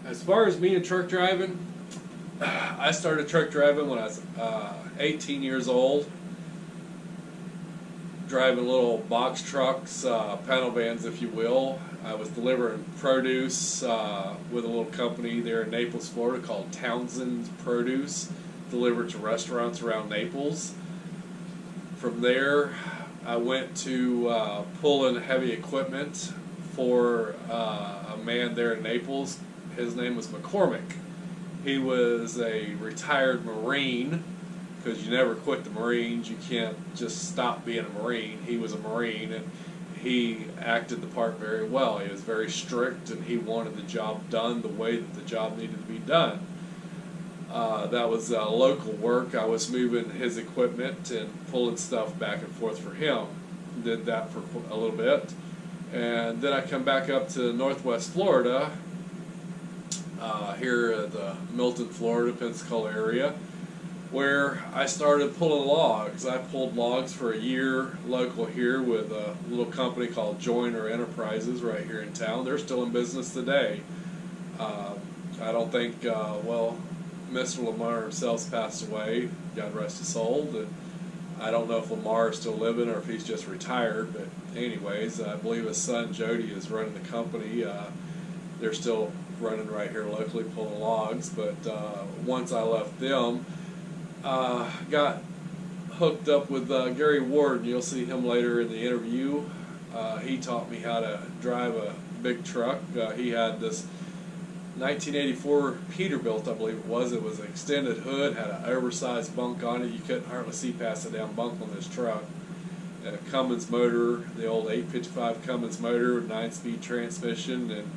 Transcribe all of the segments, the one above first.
As far as me and truck driving, I started truck driving when I was 18 years old, driving little box trucks, panel vans, if you will. I was delivering produce with a little company there in Naples, Florida called Townsend's Produce, delivered to restaurants around Naples. From there, I went to pull in heavy equipment for a man there in Naples. His name was McCormick. He was a retired Marine, because you never quit the Marines. You can't just stop being a Marine. He was a Marine, and he acted the part very well. He was very strict, and he wanted the job done the way that the job needed to be done. That was local work. I was moving his equipment and pulling stuff back and forth for him. Did that for a little bit. And then I come back up to Northwest Florida, here at the Milton, Florida, Pensacola area, where I started pulling logs. I pulled logs for a year local here with a little company called Joiner Enterprises right here in town. They're still in business today. I don't think, well, Mr. Lamar himself passed away, God rest his soul, and I don't know if Lamar is still living or if he's just retired, but anyways, I believe his son Jody is running the company. They're still running right here locally, pulling logs, but once I left them, got hooked up with Gary Ward, and you'll see him later in the interview. He taught me how to drive a big truck. He had this 1984 Peterbilt, I believe it was. It was an extended hood, had an oversized bunk on it. You couldn't hardly see past the damn bunk on this truck. A Cummins motor, the old 855 Cummins motor, 9-speed transmission, and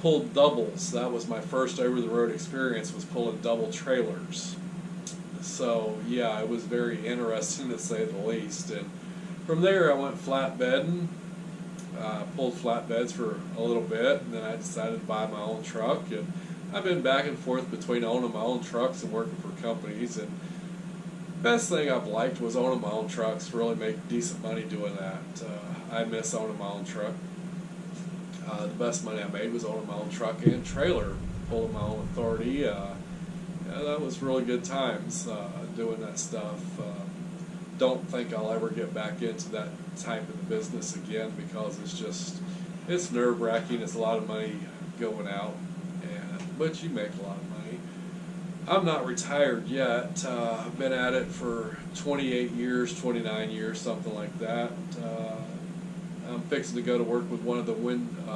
pulled doubles. That was my first over-the-road experience, was pulling double trailers. So yeah, it was very interesting to say the least. And from there I went flatbedding. Pulled flatbeds for a little bit, and then I decided to buy my own truck. And I've been back and forth between owning my own trucks and working for companies. And best thing I've liked was owning my own trucks. Really make decent money doing that. I miss owning my own truck. The best money I made was owning my own truck and trailer, pulling my own authority. Yeah, that was really good times doing that stuff. Don't think I'll ever get back into that type of business again, because it's nerve-wracking. It's a lot of money going out, but you make a lot of money. I'm not retired yet. I've been at it for 28 years, 29 years, something like that. I'm fixing to go to work with one of the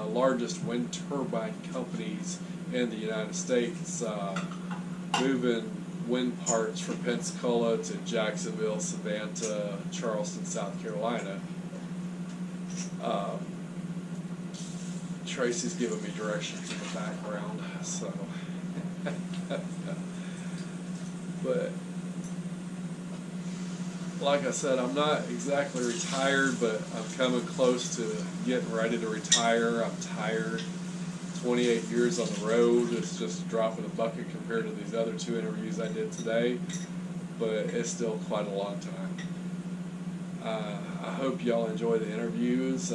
largest wind turbine companies in the United States, moving wind parts from Pensacola to Jacksonville, Savannah, Charleston, South Carolina. Tracy's giving me directions in the background, so. But like I said, I'm not exactly retired, but I'm coming close to getting ready to retire. I'm tired. 28 years on the road, it's just a drop in the bucket compared to these other 2 interviews I did today, but it's still quite a long time. I hope y'all enjoy the interviews.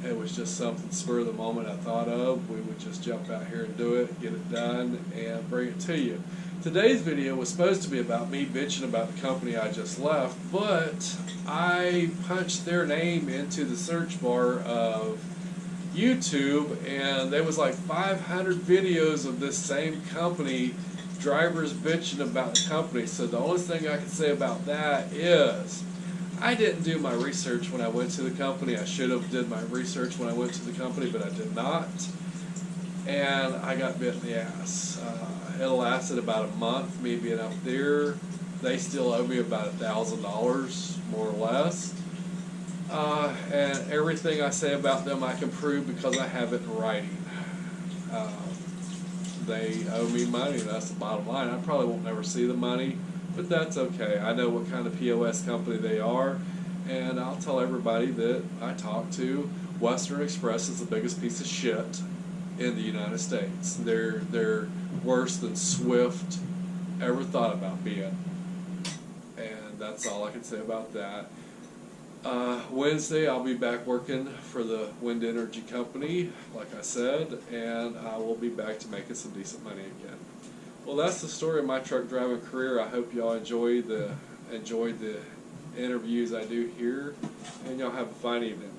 It was just something spur of the moment I thought of. We would just jump out here and do it, get it done, and bring it to you. Today's video was supposed to be about me bitching about the company I just left, but I punched their name into the search bar of YouTube, and there was like 500 videos of this same company, drivers bitching about the company. So the only thing I can say about that is I didn't do my research when I went to the company. I should have did my research when I went to the company, but I did not, and I got bit in the ass. It lasted about a month, me being up there. They still owe me about $1,000, more or less. And everything I say about them I can prove because I have it in writing. They owe me money, and that's the bottom line. I probably won't never see the money, but that's okay. I know what kind of POS company they are, and I'll tell everybody that I talk to, Western Express is the biggest piece of shit in the United States. They're worse than Swift ever thought about being. And that's all I can say about that. Wednesday, I'll be back working for the wind energy company, like I said, and I will be back to making some decent money again. Well, that's the story of my truck driving career. I hope y'all enjoyed the interviews I do here, and y'all have a fine evening.